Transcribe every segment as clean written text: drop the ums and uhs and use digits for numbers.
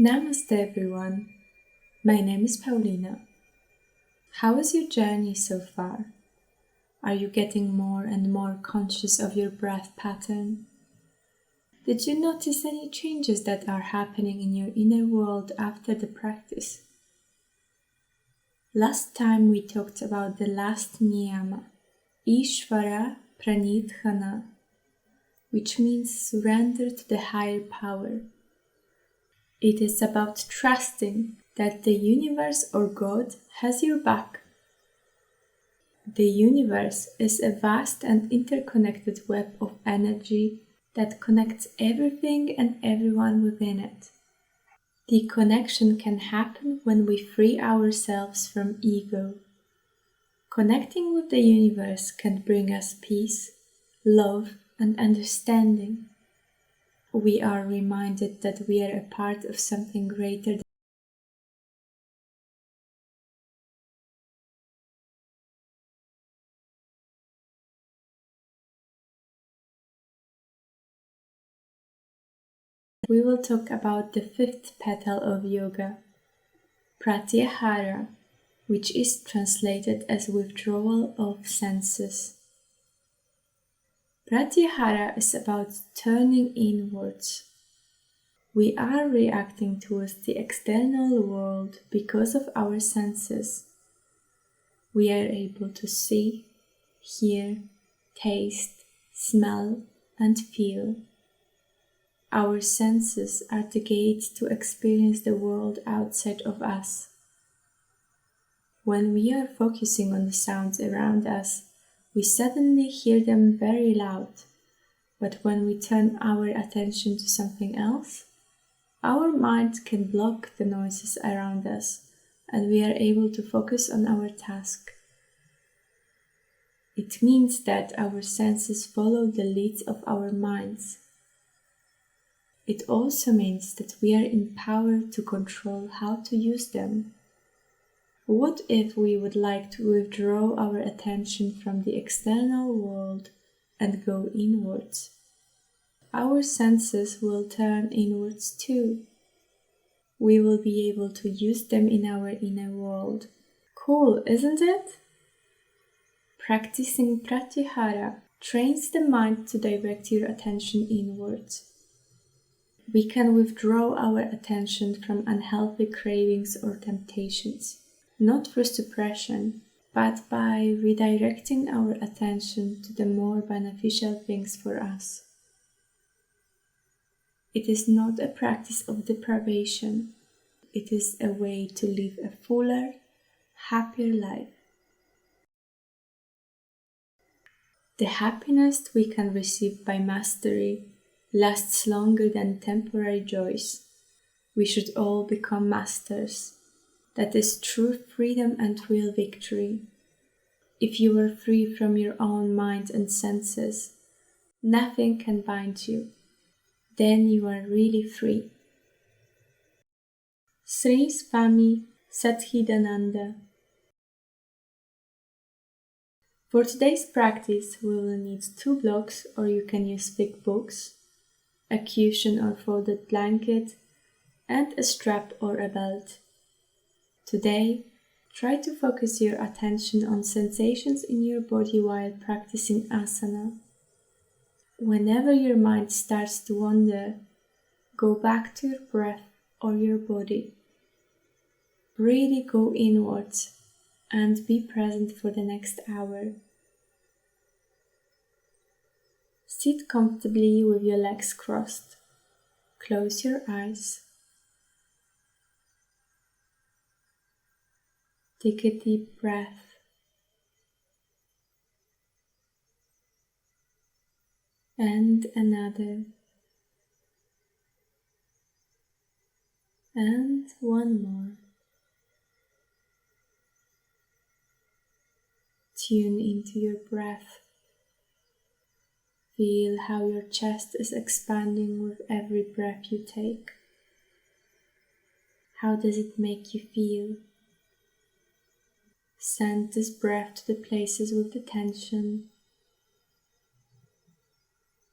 Namaste everyone, my name is Paulina. How is your journey so far? Are you getting more and more conscious of your breath pattern? Did you notice any changes that are happening in your inner world after the practice? Last time we talked about the last niyama, Ishvara Pranidhana, which means surrender to the higher power. It is about trusting that the universe or God has your back. The universe is a vast and interconnected web of energy that connects everything and everyone within it. The connection can happen when we free ourselves from ego. Connecting with the universe can bring us peace, love, and understanding. We are reminded that we are a part of something greater. We will talk about the fifth petal of yoga, Pratyahara, which is translated as withdrawal of senses. Pratyahara is about turning inwards. We are reacting towards the external world because of our senses. We are able to see, hear, taste, smell, and feel. Our senses are the gate to experience the world outside of us. When we are focusing on the sounds around us, we suddenly hear them very loud. But when we turn our attention to something else, our mind can block the noises around us, and we are able to focus on our task. It means that our senses follow the leads of our minds. It also means that we are empowered to control how to use them. What if we would like to withdraw our attention from the external world and go inwards? Our senses will turn inwards too. We will be able to use them in our inner world. Cool, isn't it? Practicing Pratyahara trains the mind to direct your attention inwards. We can withdraw our attention from unhealthy cravings or temptations, not through suppression, but by redirecting our attention to the more beneficial things for us. It is not a practice of deprivation. It is a way to live a fuller, happier life. The happiness we can receive by mastery lasts longer than temporary joys. We should all become masters. That is true freedom and real victory. If you are free from your own mind and senses, nothing can bind you. Then you are really free. Sri Swami Satchidananda. For today's practice, we will need 2 blocks, or you can use thick books, a cushion or folded blanket, and a strap or a belt. Today, try to focus your attention on sensations in your body while practicing asana. Whenever your mind starts to wander, go back to your breath or your body. Really go inwards and be present for the next hour. Sit comfortably with your legs crossed. Close your eyes. Take a deep breath. And another. And one more. Tune into your breath. Feel how your chest is expanding with every breath you take. How does it make you feel? Send this breath to the places with the tension.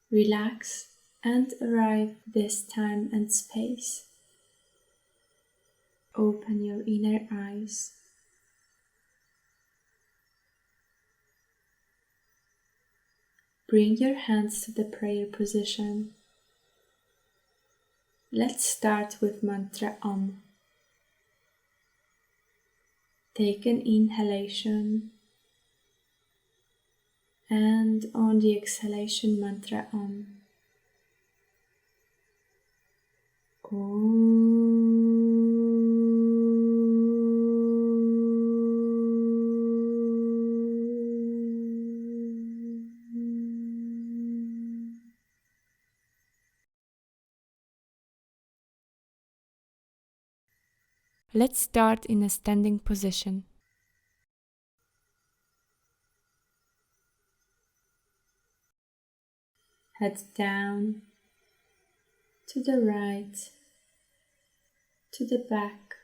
Relax and arrive this time and space. open your inner eyes. Bring your hands to the prayer position. Let's start with mantra Om. Take an inhalation, and on the exhalation mantra Om. Let's start in a standing position. Head down, to the right, to the back,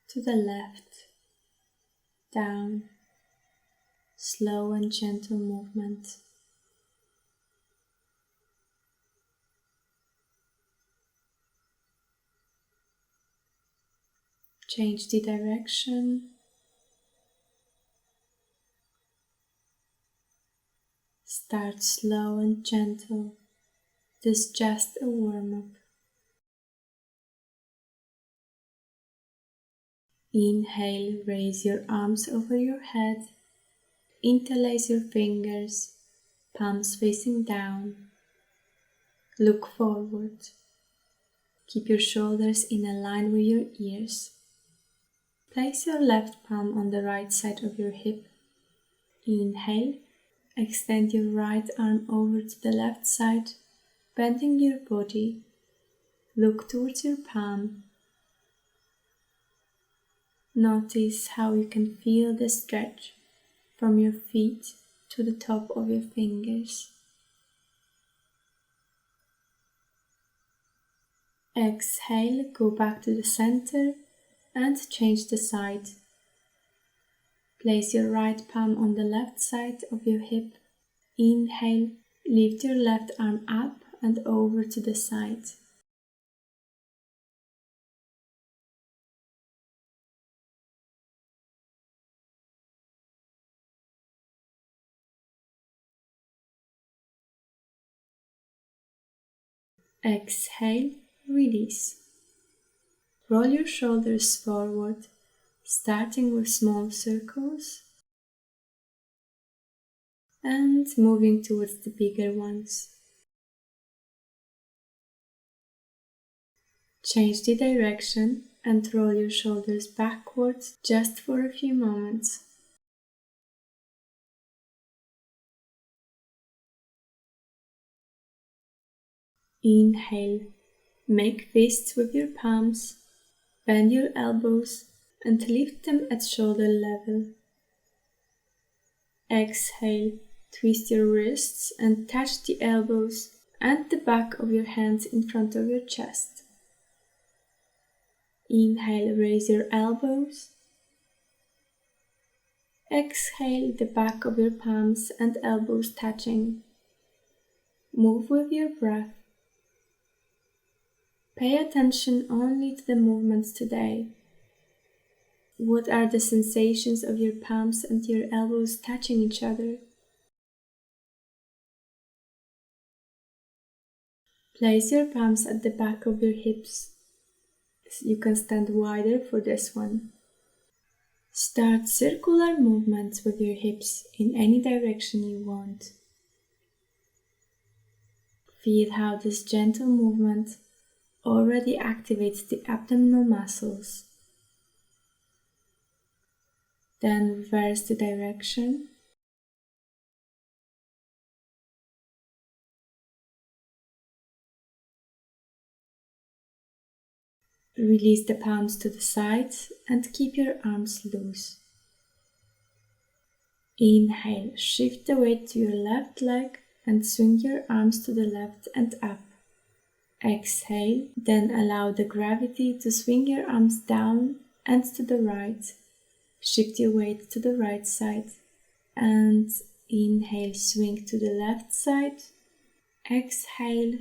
to the left, down, slow and gentle movement. Change the direction. Start slow and gentle. This is just a warm-up. Inhale, raise your arms over your head. Interlace your fingers, palms facing down. Look forward. Keep your shoulders in a line with your ears. Place your left palm on the right side of your hip. Inhale. Extend your right arm over to the left side, bending your body. Look towards your palm. Notice how you can feel the stretch from your feet to the top of your fingers. Exhale, go back to the center and change the side. Place your right palm on the left side of your hip. Inhale, lift your left arm up and over to the side. Exhale, release. Roll your shoulders forward, starting with small circles and moving towards the bigger ones. Change the direction and roll your shoulders backwards just for a few moments. Inhale, make fists with your palms, bend your elbows and lift them at shoulder level. Exhale, twist your wrists and touch the elbows and the back of your hands in front of your chest. Inhale, raise your elbows. Exhale, the back of your palms and elbows touching. Move with your breath. Pay attention only to the movements today. What are the sensations of your palms and your elbows touching each other? Place your palms at the back of your hips. You can stand wider for this one. Start circular movements with your hips in any direction you want. Feel how this gentle movement already activates the abdominal muscles. Then reverse the direction. Release the palms to the sides and keep your arms loose. Inhale, shift the weight to your left leg and swing your arms to the left and up. Exhale, then allow the gravity to swing your arms down and to the right. Shift your weight to the right side and inhale, swing to the left side. Exhale,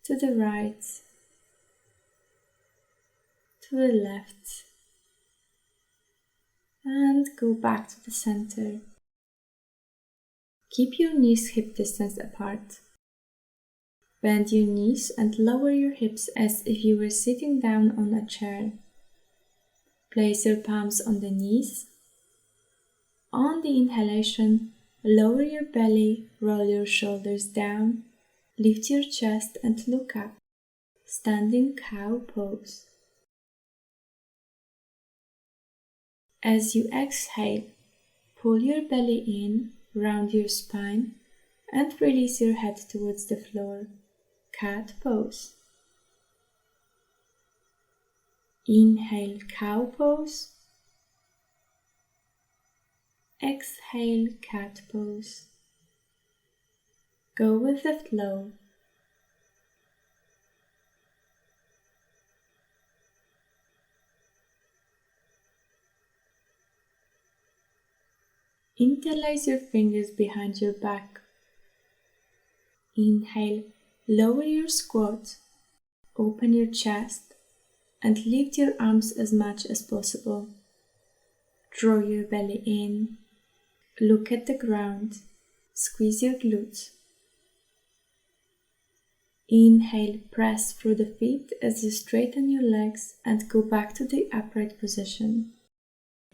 to the right, to to the left, and go back to the center. Keep your knees hip distance apart. Bend your knees and lower your hips as if you were sitting down on a chair. Place your palms on the knees. On the inhalation, lower your belly, roll your shoulders down, lift your chest and look up. Standing cow pose. As you exhale, pull your belly in, round your spine, and release your head towards the floor. Cat pose. Inhale, cow pose. Exhale, cat pose. Go with the flow. Interlace your fingers behind your back. Inhale, lower your squat, open your chest, and lift your arms as much as possible. Draw your belly in, look at the ground, squeeze your glutes. Inhale, press through the feet as you straighten your legs and go back to the upright position.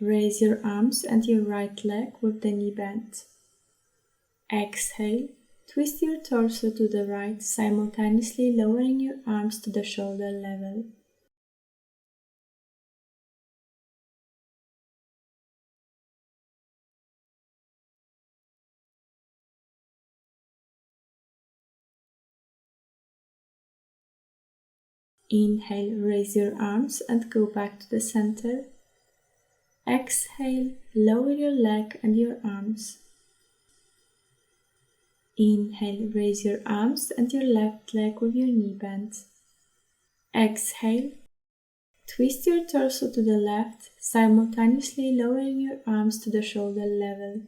Raise your arms and your right leg with the knee bent. Exhale, twist your torso to the right, simultaneously lowering your arms to the shoulder level. Inhale, raise your arms and go back to the center. Exhale, lower your leg and your arms. Inhale, raise your arms and your left leg with your knee bent. Exhale, twist your torso to the left, simultaneously lowering your arms to the shoulder level.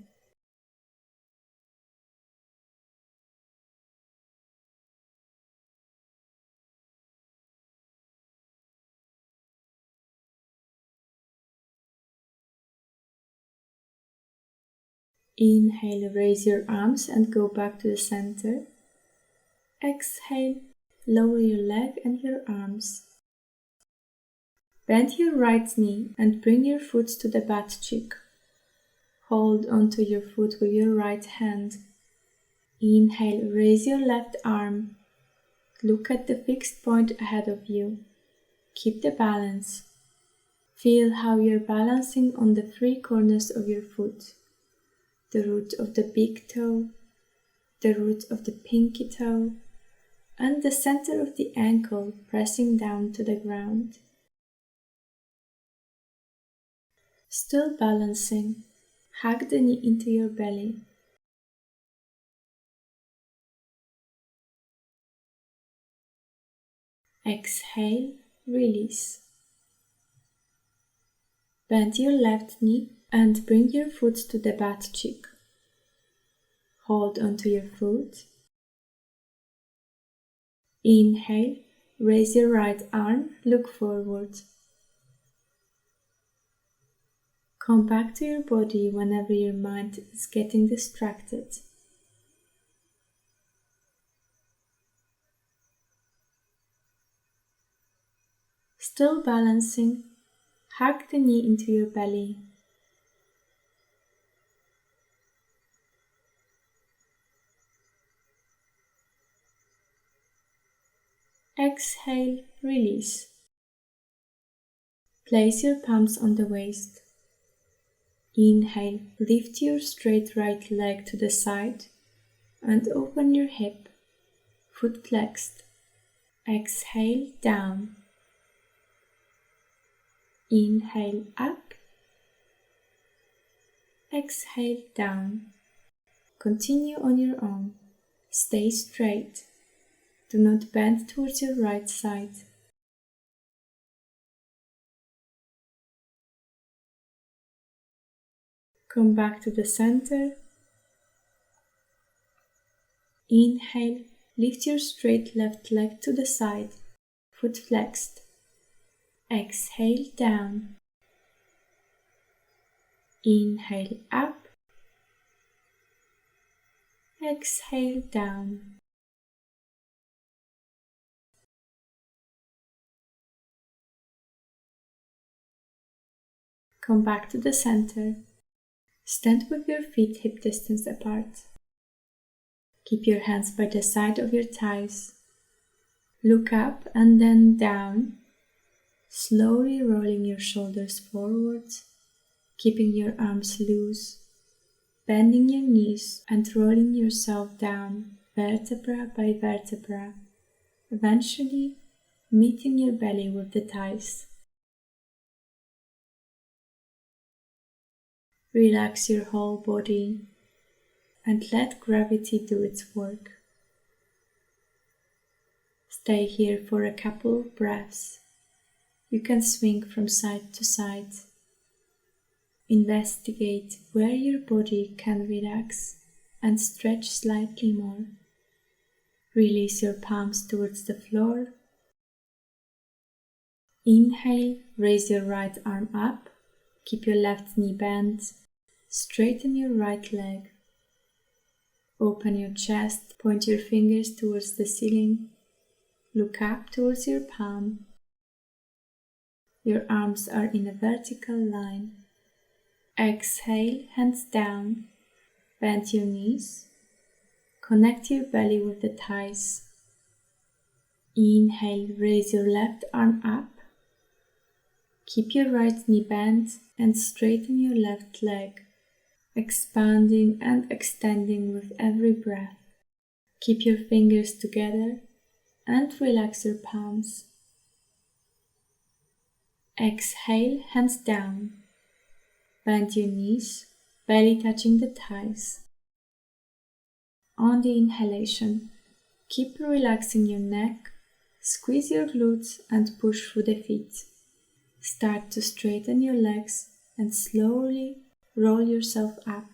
Inhale, raise your arms and go back to the center. Exhale, lower your leg and your arms. Bend your right knee and bring your foot to the butt cheek. Hold onto your foot with your right hand. Inhale, raise your left arm. Look at the fixed point ahead of you. Keep the balance. Feel how you're balancing on the three corners of your foot. The root of the big toe, the root of the pinky toe, and the center of the ankle pressing down to the ground. Still balancing, hug the knee into your belly. Exhale, release. Bend your left knee and bring your foot to the butt cheek. Hold onto your foot. Inhale, raise your right arm, look forward. Come back to your body whenever your mind is getting distracted. Still balancing, hug the knee into your belly. Exhale, release. Place your palms on the waist. Inhale, lift your straight right leg to the side and open your hip, foot flexed. Exhale, down. Inhale, up. Exhale, down. Continue on your own. Stay straight. Do not bend towards your right side. Come back to the center. Inhale, lift your straight left leg to the side, foot flexed. Exhale down. Inhale up. Exhale down. Come back to the center. Stand with your feet hip distance apart. Keep your hands by the side of your thighs. Look up and then down, slowly rolling your shoulders forwards, keeping your arms loose, bending your knees and rolling yourself down vertebra by vertebra, eventually meeting your belly with the thighs. Relax your whole body and let gravity do its work. Stay here for a couple of breaths. You can swing from side to side. Investigate where your body can relax and stretch slightly more. Release your palms towards the floor. Inhale, raise your right arm up. Keep your left knee bent. Straighten your right leg. Open your chest, point your fingers towards the ceiling. Look up towards your palm. Your arms are in a vertical line. Exhale, hands down. Bend your knees. Connect your belly with the thighs. Inhale, raise your left arm up. Keep your right knee bent and straighten your left leg, expanding and extending with every breath. Keep your fingers together and relax your palms. Exhale, hands down. Bend your knees, belly touching the thighs. On the inhalation, keep relaxing your neck, squeeze your glutes and push through the feet. Start to straighten your legs and slowly roll yourself up,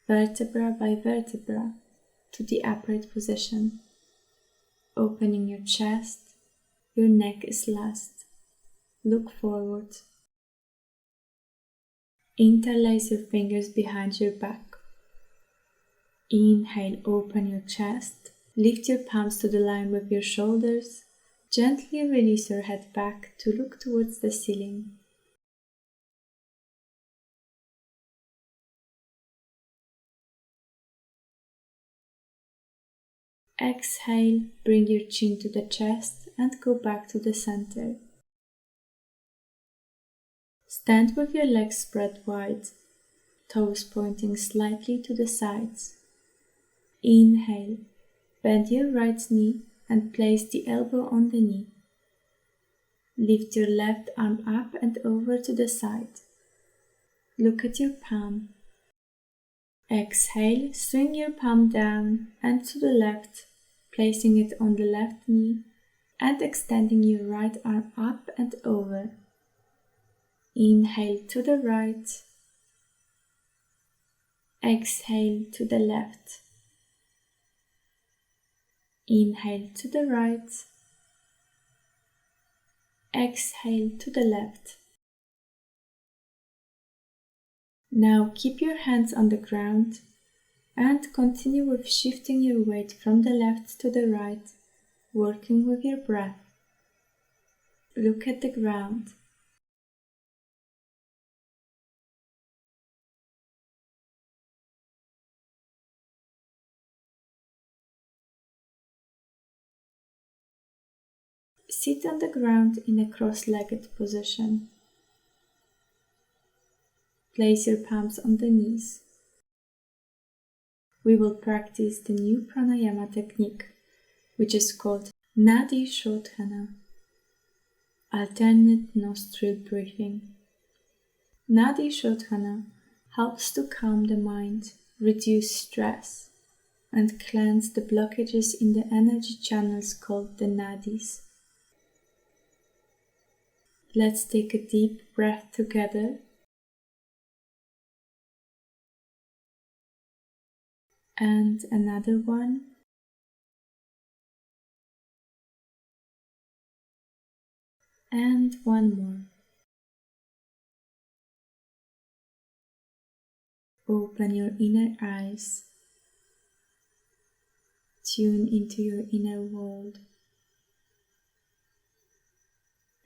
vertebra by vertebra, to the upright position. Opening your chest, your neck is last. Look forward. Interlace your fingers behind your back. Inhale, open your chest. Lift your palms to the line with your shoulders. Gently release your head back to look towards the ceiling. Exhale, bring your chin to the chest and go back to the center. Stand with your legs spread wide, toes pointing slightly to the sides. Inhale, bend your right knee and place the elbow on the knee. Lift your left arm up and over to the side. Look at your palm. Exhale, swing your palm down and to the left, placing it on the left knee and extending your right arm up and over. Inhale to the right. Exhale to the left. Inhale to the right. Exhale to the left. Now keep your hands on the ground and continue with shifting your weight from the left to the right, working with your breath. Look at the ground. Sit on the ground in a cross-legged position. Place your palms on the knees. We will practice the new pranayama technique, which is called Nadi Shodhana, alternate nostril breathing. Nadi Shodhana helps to calm the mind, reduce stress, and cleanse the blockages in the energy channels called the nadis. Let's take a deep breath together. And another one. And one more. Open your inner eyes. Tune into your inner world.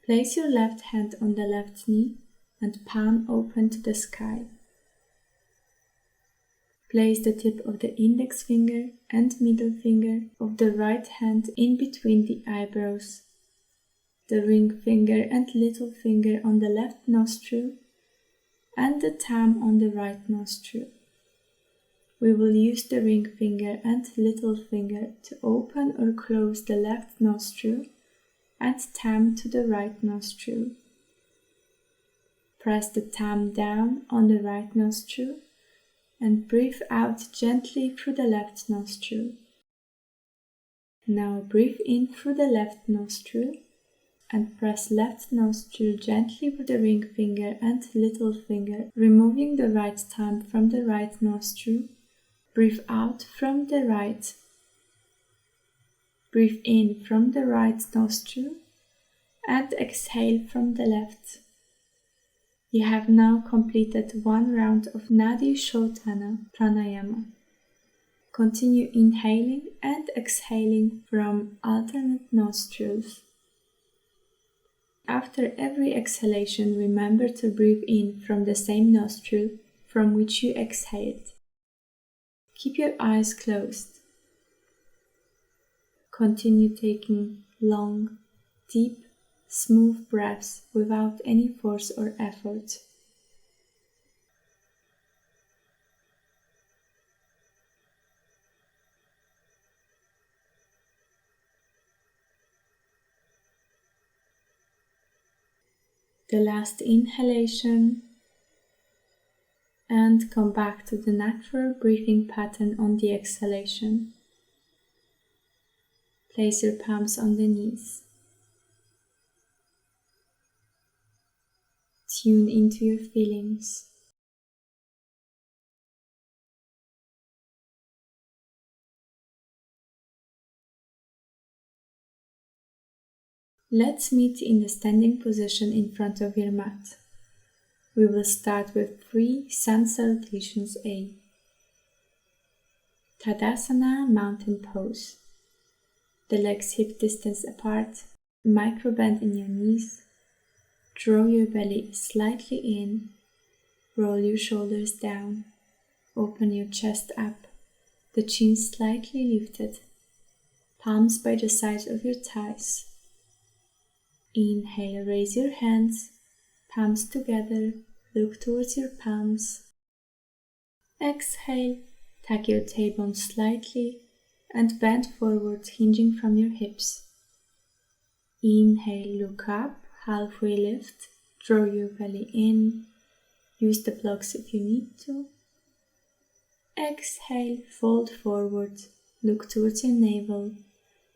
Place your left hand on the left knee and palm open to the sky. Place the tip of the index finger and middle finger of the right hand in between the eyebrows, the ring finger and little finger on the left nostril, and the thumb on the right nostril. We will use the ring finger and little finger to open or close the left nostril and thumb to the right nostril. Press the thumb down on the right nostril and breathe out gently through the left nostril. Now breathe in through the left nostril and press left nostril gently with the ring finger and little finger, removing the right thumb from the right nostril. Breathe out from the right. Breathe in from the right nostril and exhale from the left. You have now completed one round of Nadi Shodhana Pranayama. Continue inhaling and exhaling from alternate nostrils. After every exhalation, remember to breathe in from the same nostril from which you exhaled. Keep your eyes closed. Continue taking long, deep, smooth breaths without any force or effort. The last inhalation, and come back to the natural breathing pattern on the exhalation. Place your palms on the knees. Tune into your feelings. Let's meet in the standing position in front of your mat. We will start with 3 sun salutations A. Tadasana mountain pose. The legs hip distance apart, micro bend in your knees. Draw your belly slightly in, roll your shoulders down, open your chest up, the chin slightly lifted, palms by the sides of your thighs. Inhale, raise your hands, palms together, look towards your palms. Exhale, tuck your tailbone slightly and bend forward, hinging from your hips. Inhale, look up. Halfway lift, draw your belly in, use the blocks if you need to. Exhale, fold forward, look towards your navel.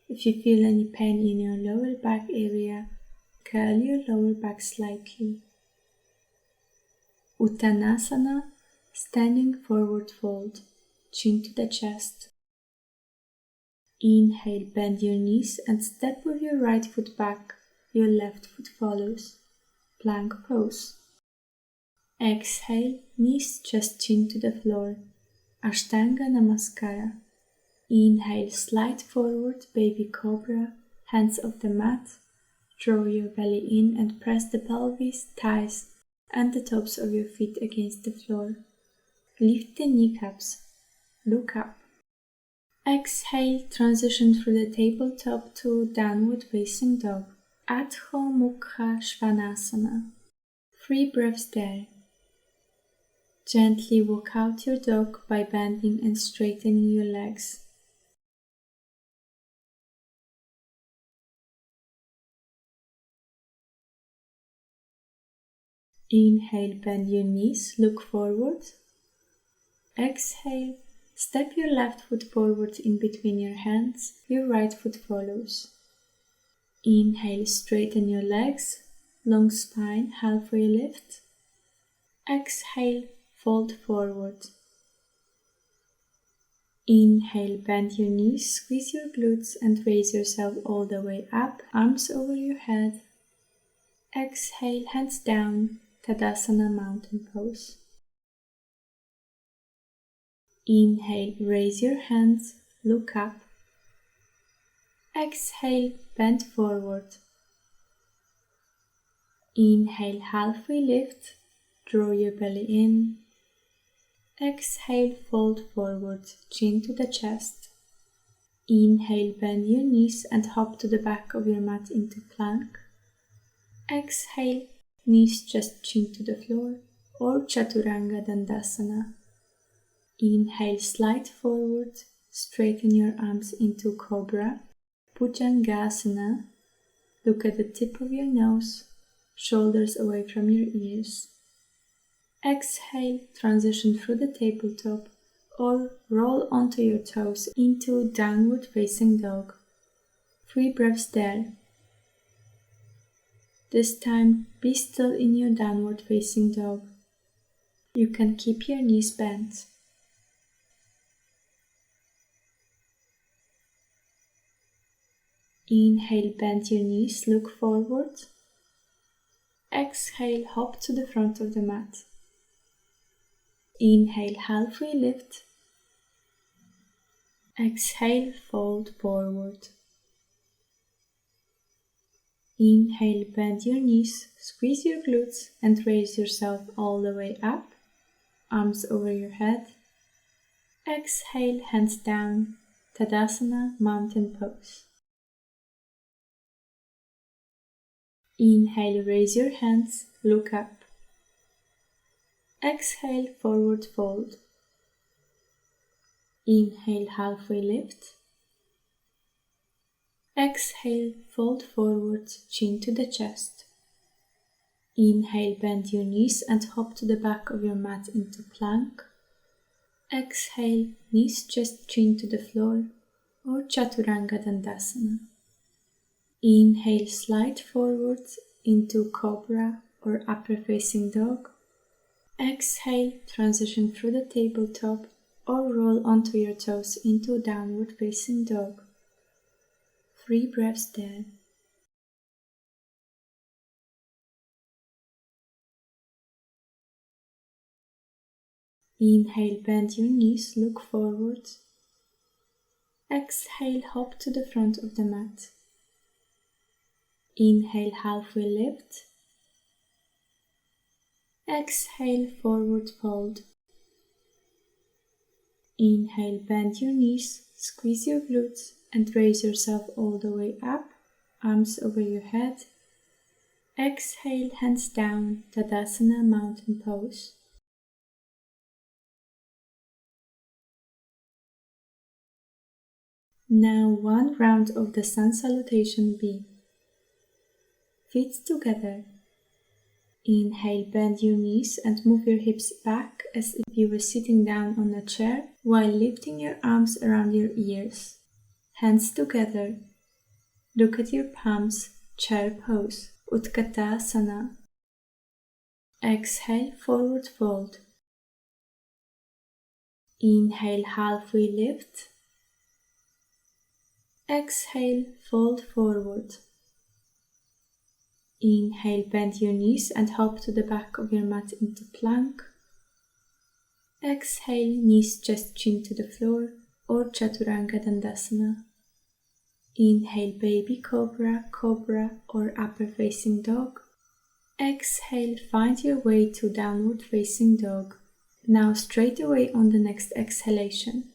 If you feel any pain in your lower back area, curl your lower back slightly. Uttanasana, standing forward fold, chin to the chest. Inhale, bend your knees and step with your right foot back. Your left foot follows. Plank pose. Exhale, knees, chest, chin to the floor. Ashtanga Namaskara. Inhale, slide forward, baby cobra, hands off the mat. Draw your belly in and press the pelvis, thighs, and the tops of your feet against the floor. Lift the kneecaps. Look up. Exhale, transition through the tabletop to downward facing dog. Adho Mukha Svanasana. 3 breaths there. Gently walk out your dog by bending and straightening your legs. Inhale, bend your knees, look forward. Exhale, step your left foot forward in between your hands, your right foot follows. Inhale, straighten your legs, long spine, halfway lift. Exhale, fold forward. Inhale, bend your knees, squeeze your glutes and raise yourself all the way up, arms over your head. Exhale, hands down, Tadasana Mountain Pose. Inhale, raise your hands, look up. Exhale, bend forward. Inhale, halfway lift, draw your belly in. Exhale, fold forward, chin to the chest. Inhale, bend your knees and hop to the back of your mat into plank. Exhale, knees just chin to the floor, or Chaturanga Dandasana. Inhale, slide forward, straighten your arms into Cobra, Bhujangasana. Look at the tip of your nose, shoulders away from your ears. Exhale, transition through the tabletop or roll onto your toes into Downward Facing Dog. 3 breaths there. This time, be still in your Downward Facing Dog. You can keep your knees bent. Inhale, bend your knees, look forward. Exhale, hop to the front of the mat. Inhale, halfway lift. Exhale, fold forward. Inhale, bend your knees, squeeze your glutes and raise yourself all the way up, arms over your head. Exhale, hands down, Tadasana Mountain Pose. Inhale, raise your hands, look up. Exhale, forward fold. Inhale, halfway lift. Exhale, fold forward, chin to the chest. Inhale, bend your knees and hop to the back of your mat into plank. Exhale, knees just chin to the floor, or Chaturanga Dandasana. Inhale, slide forward into Cobra or Upper Facing Dog. Exhale, transition through the tabletop or roll onto your toes into Downward Facing Dog. 3 breaths there. Inhale, bend your knees, look forward. Exhale, hop to the front of the mat. Inhale, halfway lift. Exhale, forward fold. Inhale, bend your knees, squeeze your glutes and raise yourself all the way up, arms over your head. Exhale, hands down, Tadasana Mountain Pose. Now 1 round of the Sun Salutation B. Feet together. Inhale, bend your knees and move your hips back as if you were sitting down on a chair while lifting your arms around your ears. Hands together. Look at your palms, chair pose, Utkatasana. Exhale, forward fold. Inhale, halfway lift. Exhale, fold forward. Inhale, bend your knees and hop to the back of your mat into plank. Exhale, knees just chin to the floor or Chaturanga Dandasana. Inhale, Baby Cobra, Cobra or Upper Facing Dog. Exhale, find your way to Downward Facing Dog. Now straight away on the next exhalation.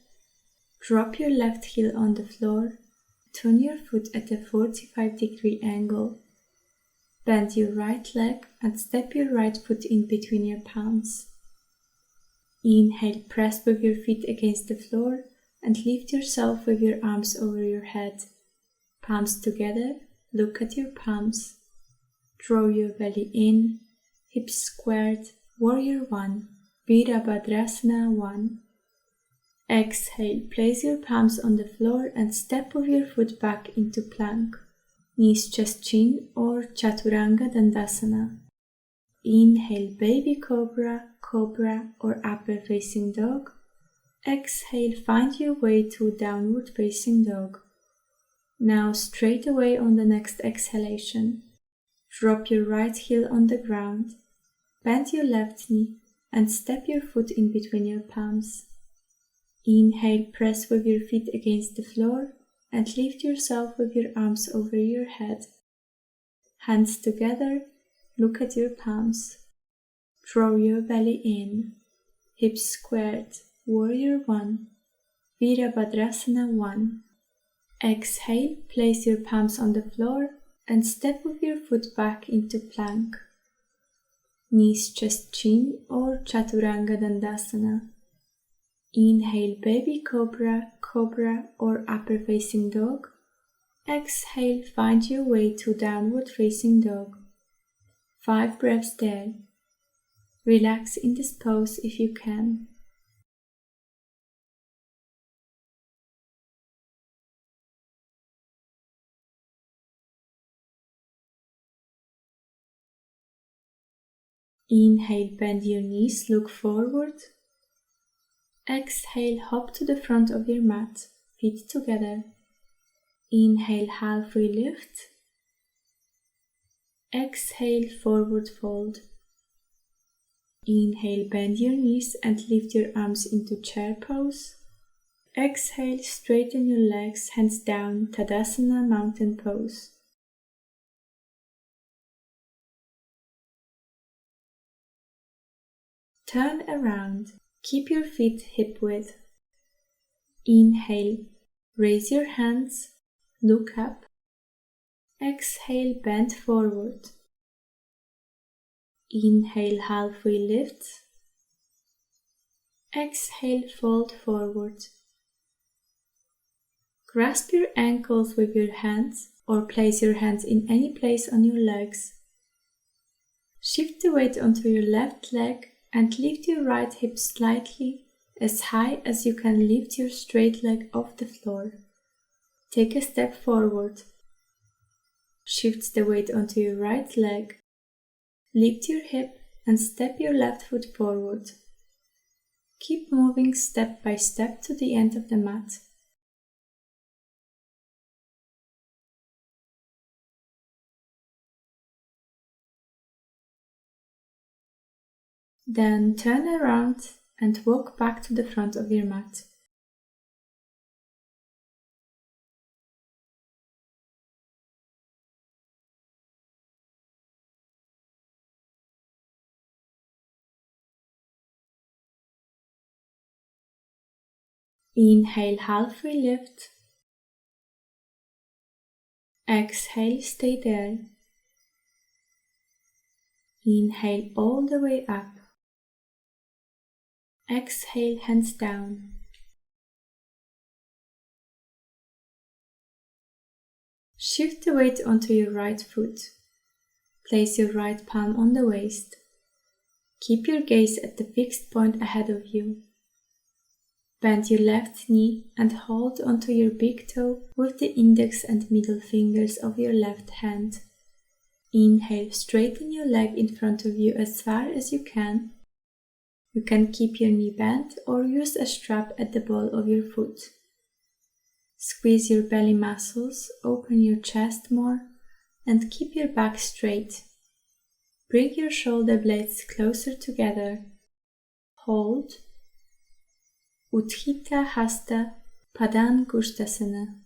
Drop your left heel on the floor. Turn your foot at a 45-degree angle. Bend your right leg and step your right foot in between your palms. Inhale, press with your feet against the floor and lift yourself with your arms over your head. Palms together, look at your palms. Draw your belly in, hips squared, Warrior 1, Virabhadrasana 1. Exhale, place your palms on the floor and step with your foot back into plank. Knees just chin or Chaturanga Dandasana. Inhale, Baby Cobra, Cobra or Upper Facing Dog. Exhale, find your way to Downward Facing Dog. Now straight away on the next exhalation. Drop your right heel on the ground, bend your left knee and step your foot in between your palms. Inhale, press with your feet against the floor and lift yourself with your arms over your head. Hands together, look at your palms. Draw your belly in, hips squared, warrior 1, Virabhadrasana 1. Exhale, place your palms on the floor and step with your foot back into plank. Knees chest chin or Chaturanga Dandasana. Inhale, baby cobra, cobra or upper facing dog. Exhale, find your way to downward facing dog. 5 breaths there. Relax in this pose if you can. Inhale, bend your knees, look forward. Exhale, hop to the front of your mat, feet together. Inhale, halfway lift. Exhale, forward fold. Inhale, bend your knees and lift your arms into chair pose. Exhale, straighten your legs, hands down, Tadasana, mountain pose. Turn around, keep your feet hip width. Inhale, raise your hands, look up. Exhale, bend forward. Inhale, halfway lift. Exhale, fold forward. Grasp your ankles with your hands or place your hands in any place on your legs. Shift the weight onto your left leg and lift your right hip slightly as high as you can lift your straight leg off the floor. Take a step forward. Shift the weight onto your right leg. Lift your hip and step your left foot forward. Keep moving step by step to the end of the mat. Then turn around and walk back to the front of your mat. Inhale, halfway lift. Exhale, stay there. Inhale all the way up. Exhale, hands down. Shift the weight onto your right foot. Place your right palm on the waist. Keep your gaze at the fixed point ahead of you. Bend your left knee and hold onto your big toe with the index and middle fingers of your left hand. Inhale, straighten your leg in front of you as far as you can. You can keep your knee bent or use a strap at the ball of your foot. Squeeze your belly muscles, open your chest more, and keep your back straight. Bring your shoulder blades closer together. Hold. Utthita Hasta Padangusthasana.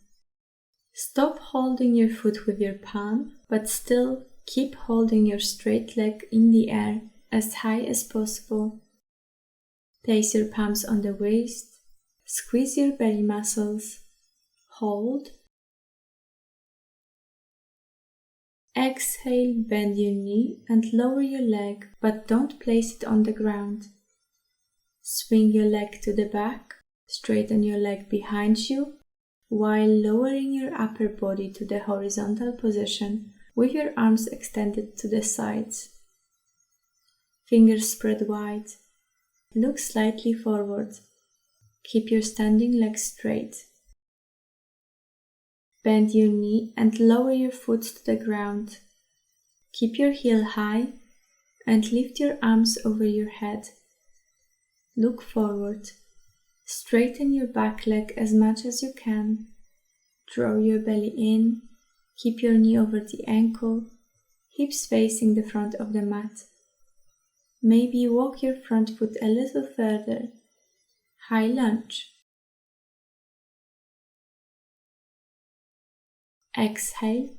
Stop holding your foot with your palm, but still keep holding your straight leg in the air as high as possible. Place your palms on the waist, squeeze your belly muscles, hold. Exhale, bend your knee and lower your leg, but don't place it on the ground. Swing your leg to the back, straighten your leg behind you, while lowering your upper body to the horizontal position with your arms extended to the sides. Fingers spread wide. Look slightly forward. Keep your standing leg straight. Bend your knee and lower your foot to the ground. Keep your heel high and lift your arms over your head. Look forward. Straighten your back leg as much as you can. Draw your belly in. Keep your knee over the ankle. hips facing the front of the mat. Maybe walk your front foot a little further. High lunge. Exhale,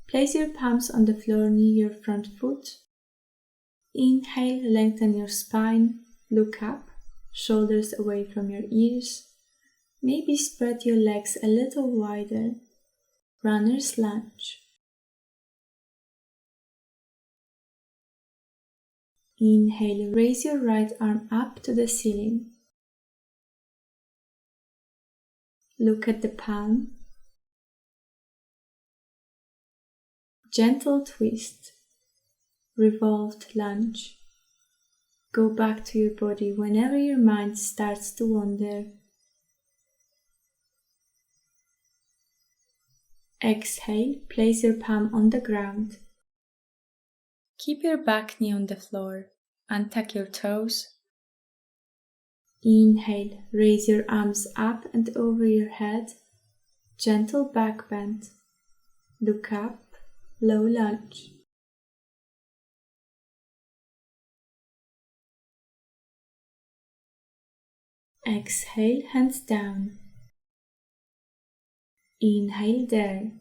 place your palms on the floor near your front foot. Inhale, lengthen your spine, look up, shoulders away from your ears. Maybe spread your legs a little wider. Runner's lunge. Inhale, raise your right arm up to the ceiling. Look at the palm. Gentle twist. Revolved lunge. Go back to your body whenever your mind starts to wander. Exhale, place your palm on the ground. Keep your back knee on the floor. Untuck your toes. Inhale, raise your arms up and over your head. Gentle back bend. Look up, low lunge. Exhale, hands down. Inhale there.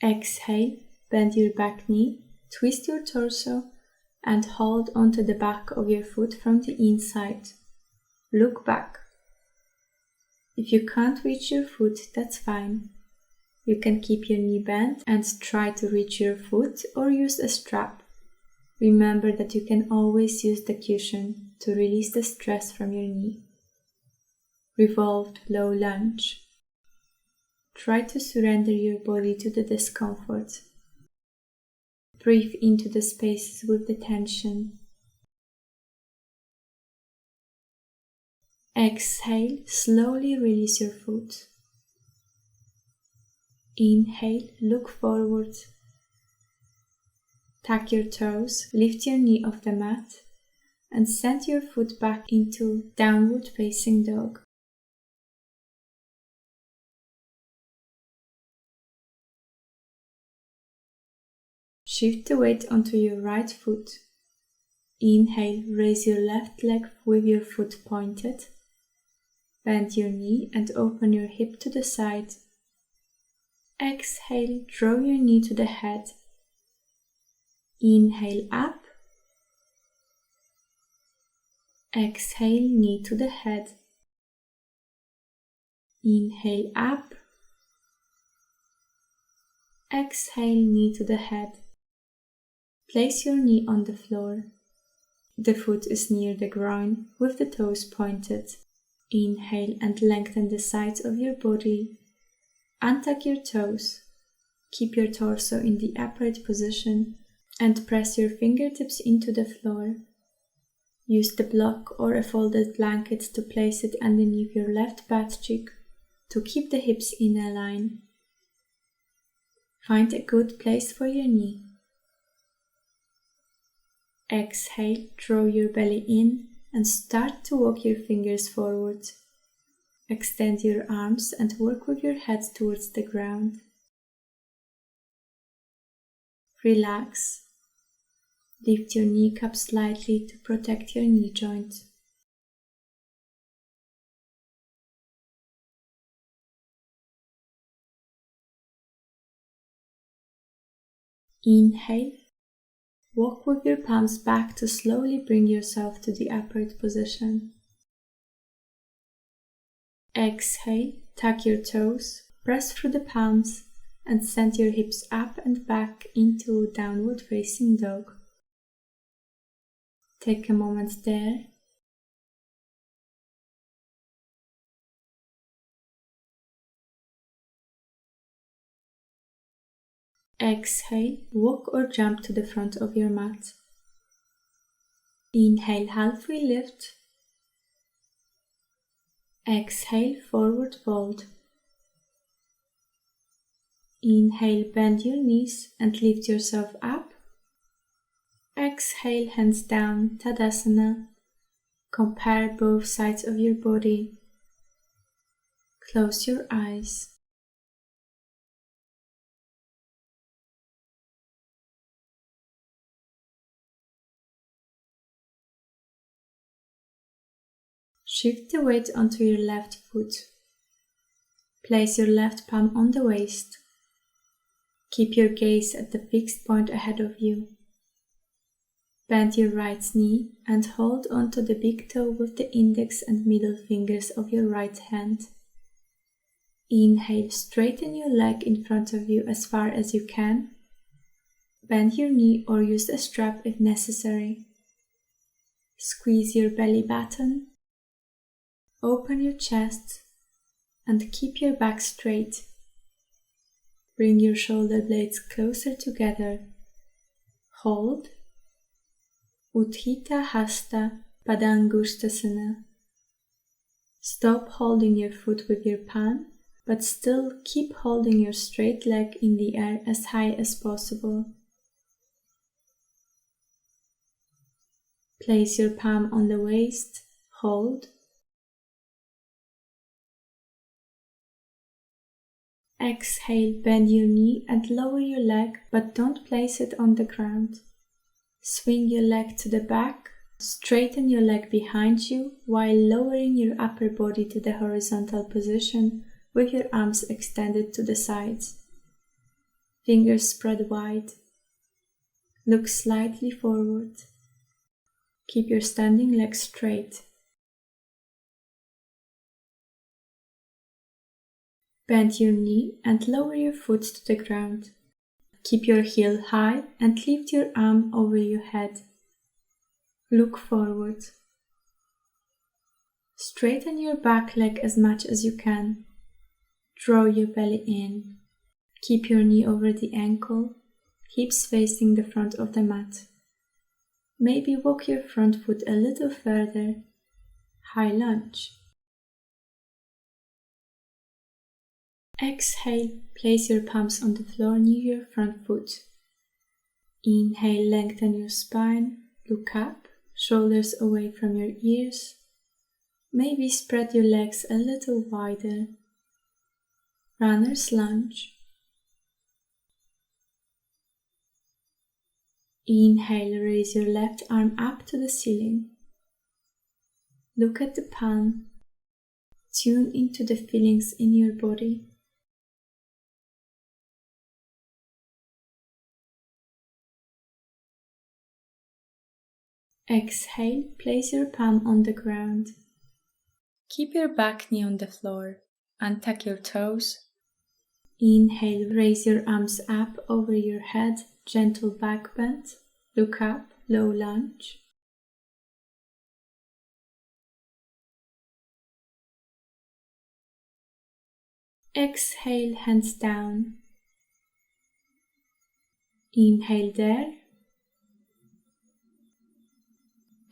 Exhale, bend your back knee, twist your torso, and hold onto the back of your foot from the inside. Look back. If you can't reach your foot, that's fine. You can keep your knee bent and try to reach your foot or use a strap. Remember that you can always use the cushion to release the stress from your knee. Revolved low lunge. Try to surrender your body to the discomfort. Breathe into the spaces with the tension. Exhale, slowly release your foot. Inhale, look forward. Tuck your toes, lift your knee off the mat, and send your foot back into downward facing dog. Shift the weight onto your right foot. Inhale, raise your left leg with your foot pointed. Bend your knee and open your hip to the side. Exhale, draw your knee to the head. Inhale up. Exhale, knee to the head. Inhale up. Exhale, knee to the head. Place your knee on the floor. The foot is near the groin with the toes pointed. Inhale and lengthen the sides of your body. Untuck your toes. Keep your torso in the upright position and press your fingertips into the floor. Use the block or a folded blanket to place it underneath your left butt cheek to keep the hips in a line. Find a good place for your knee. Exhale, draw your belly in and start to walk your fingers forward. Extend your arms and work with your head towards the ground. Relax. Lift your kneecap slightly to protect your knee joint. Inhale. Walk with your palms back to slowly bring yourself to the upright position. Exhale, tuck your toes, press through the palms, and send your hips up and back into downward facing dog. Take a moment there. Exhale, walk or jump to the front of your mat. Inhale, halfway lift. Exhale, forward fold. Inhale, bend your knees and lift yourself up. Exhale, hands down, Tadasana. Compare both sides of your body. Close your eyes. Shift the weight onto your left foot. Place your left palm on the waist. Keep your gaze at the fixed point ahead of you. Bend your right knee and hold onto the big toe with the index and middle fingers of your right hand. Inhale, straighten your leg in front of you as far as you can. Bend your knee or use a strap if necessary. Squeeze your belly button. Open your chest and keep your back straight. Bring your shoulder blades closer together. Hold. Utthita Hasta Padangusthasana. Stop holding your foot with your palm, but still keep holding your straight leg in the air as high as possible. Place your palm on the waist. Hold. Exhale, bend your knee and lower your leg, but don't place it on the ground. Swing your leg to the back, straighten your leg behind you while lowering your upper body to the horizontal position with your arms extended to the sides. Fingers spread wide. Look slightly forward. Keep your standing leg straight. Bend your knee and lower your foot to the ground. Keep your heel high and lift your arm over your head. Look forward. Straighten your back leg as much as you can. Draw your belly in. Keep your knee over the ankle, hips facing the front of the mat. Maybe walk your front foot a little further. High lunge. Exhale, place your palms on the floor near your front foot. Inhale, lengthen your spine, look up, shoulders away from your ears. Maybe spread your legs a little wider. Runner's lunge. Inhale, raise your left arm up to the ceiling. Look at the palm. Tune into the feelings in your body. Exhale, place your palm on the ground. Keep your back knee on the floor. Untuck your toes. Inhale, raise your arms up over your head, gentle back bend. Look up, low lunge. Exhale, hands down. Inhale there.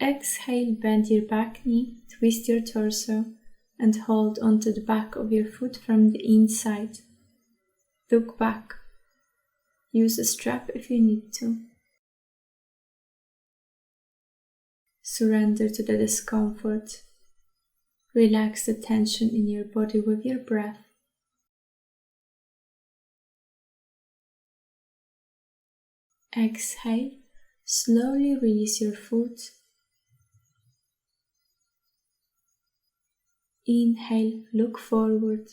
Exhale, bend your back knee, twist your torso, and hold onto the back of your foot from the inside. Look back. Use a strap if you need to. Surrender to the discomfort. Relax the tension in your body with your breath. Exhale, slowly release your foot. Inhale, look forward.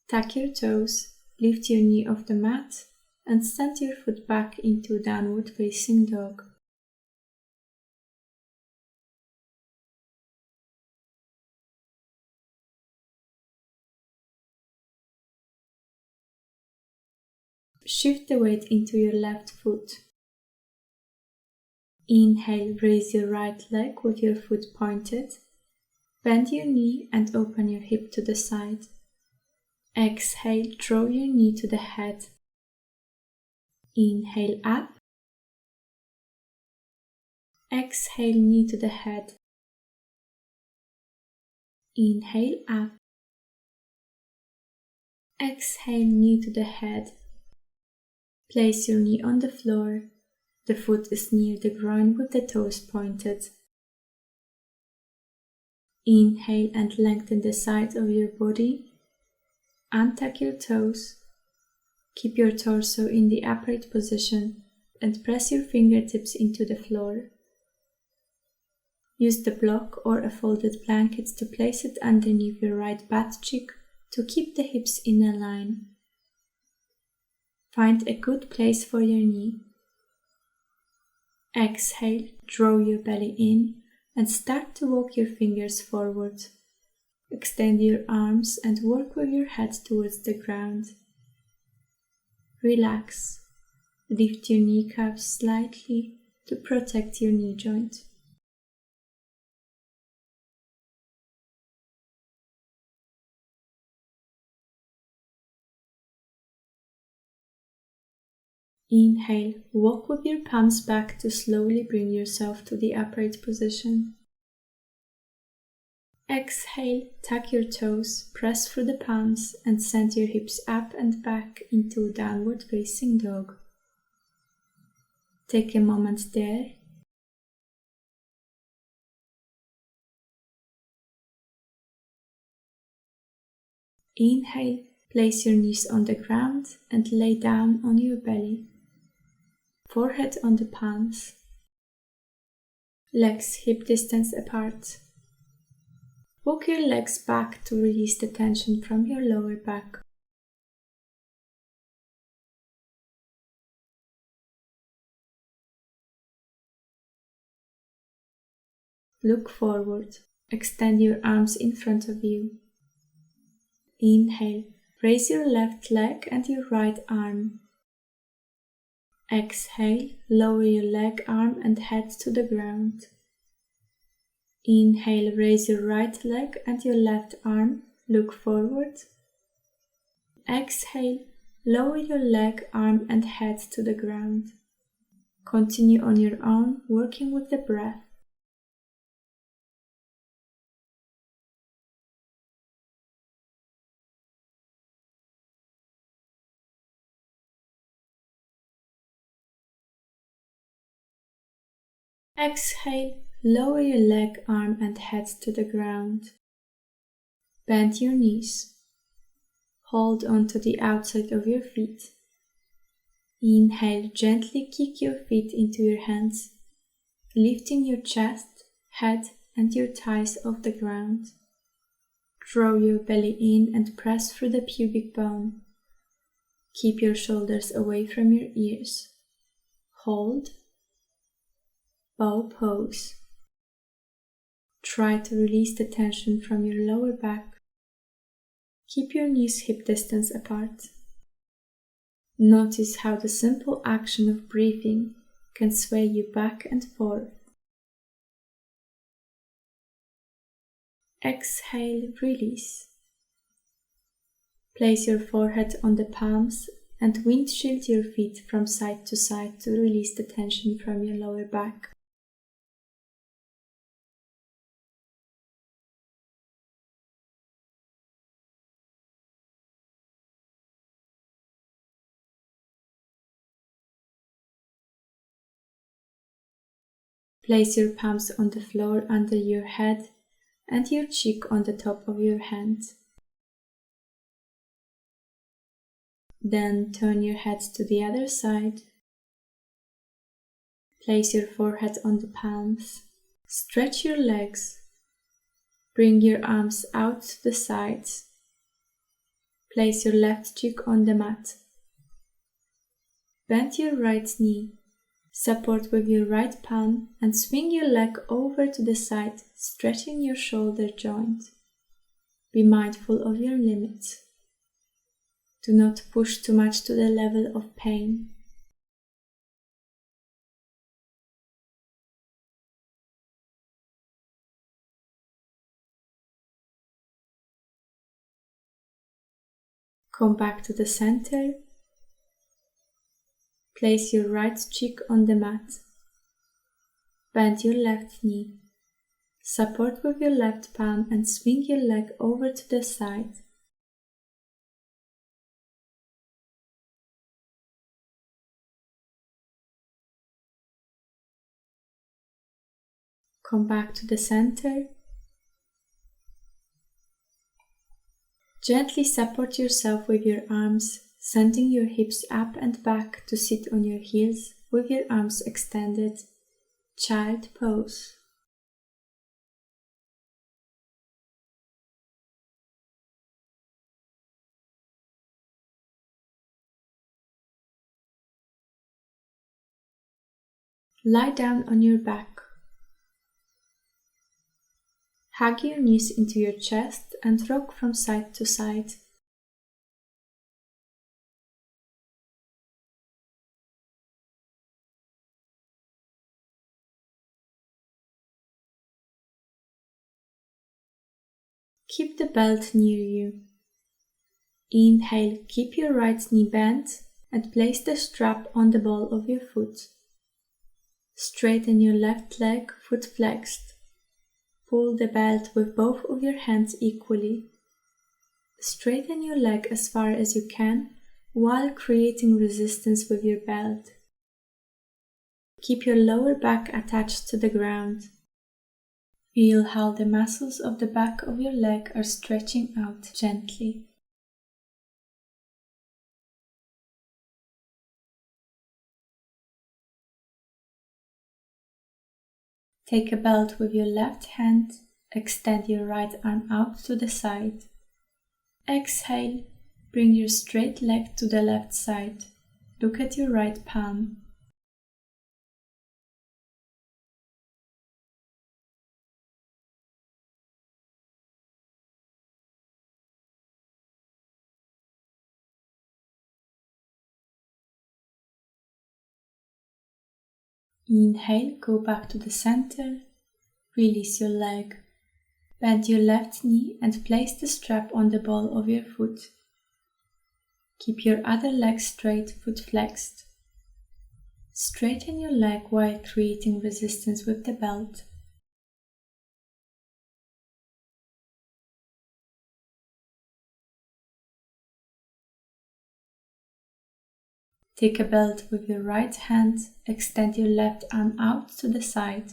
Tuck your toes, lift your knee off the mat, and stand your foot back into downward facing dog. Shift the weight into your left foot. Inhale, raise your right leg with your foot pointed. Bend your knee and open your hip to the side. Exhale, draw your knee to the head. Inhale up. Exhale, knee to the head. Inhale up. Exhale, knee to the head. Place your knee on the floor. The foot is near the ground with the toes pointed. Inhale and lengthen the sides of your body. Untuck your toes. Keep your torso in the upright position and press your fingertips into the floor. Use the block or a folded blanket to place it underneath your right butt cheek to keep the hips in a line. Find a good place for your knee. Exhale, draw your belly in and start to walk your fingers forward. Extend your arms and work with your head towards the ground. Relax. Lift your kneecaps slightly to protect your knee joint. Inhale, walk with your palms back to slowly bring yourself to the upright position. Exhale, tuck your toes, press through the palms and send your hips up and back into downward facing dog. Take a moment there. Inhale, place your knees on the ground and lay down on your belly. Forehead on the palms. Legs hip distance apart. Walk your legs back to release the tension from your lower back. Look forward. Extend your arms in front of you. Inhale. Raise your left leg and your right arm. Exhale. Lower your leg, arm and head to the ground. Inhale. Raise your right leg and your left arm. Look forward. Exhale. Lower your leg, arm and head to the ground. Continue on your own, working with the breath. Exhale, lower your leg, arm and head to the ground. Bend your knees. Hold on to the outside of your feet. Inhale, gently kick your feet into your hands, lifting your chest, head and your thighs off the ground. Draw your belly in and press through the pubic bone. Keep your shoulders away from your ears. Hold. Bow pose. Try to release the tension from your lower back. Keep your knees hip distance apart. Notice how the simple action of breathing can sway you back and forth. Exhale, release. Place your forehead on the palms and windshield your feet from side to side to release the tension from your lower back. Place your palms on the floor under your head and your cheek on the top of your hand. Then turn your head to the other side. Place your forehead on the palms. Stretch your legs. Bring your arms out to the sides. Place your left cheek on the mat. Bend your right knee. Support with your right palm and swing your leg over to the side, stretching your shoulder joint. Be mindful of your limits. Do not push too much to the level of pain. Come back to the center. Place your right cheek on the mat. Bend your left knee. Support with your left palm and swing your leg over to the side. Come back to the center. Gently support yourself with your arms, sending your hips up and back to sit on your heels with your arms extended. Child pose. Lie down on your back. Hug your knees into your chest and rock from side to side. Keep the belt near you. Inhale, keep your right knee bent and place the strap on the ball of your foot. Straighten your left leg, foot flexed. Pull the belt with both of your hands equally. Straighten your leg as far as you can while creating resistance with your belt. Keep your lower back attached to the ground. Feel how the muscles of the back of your leg are stretching out gently. Take a belt with your left hand, extend your right arm out to the side. Exhale, bring your straight leg to the left side. Look at your right palm. Inhale, go back to the center, release your leg. Bend your left knee and place the strap on the ball of your foot. Keep your other leg straight, foot flexed. Straighten your leg while creating resistance with the belt. Take a belt with your right hand, extend your left arm out to the side.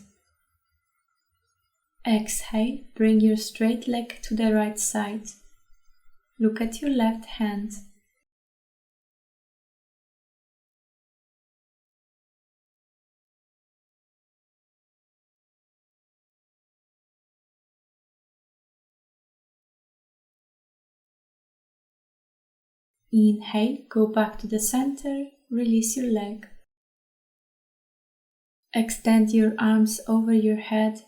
Exhale, bring your straight leg to the right side. Look at your left hand. Inhale, go back to the center, release your leg. Extend your arms over your head.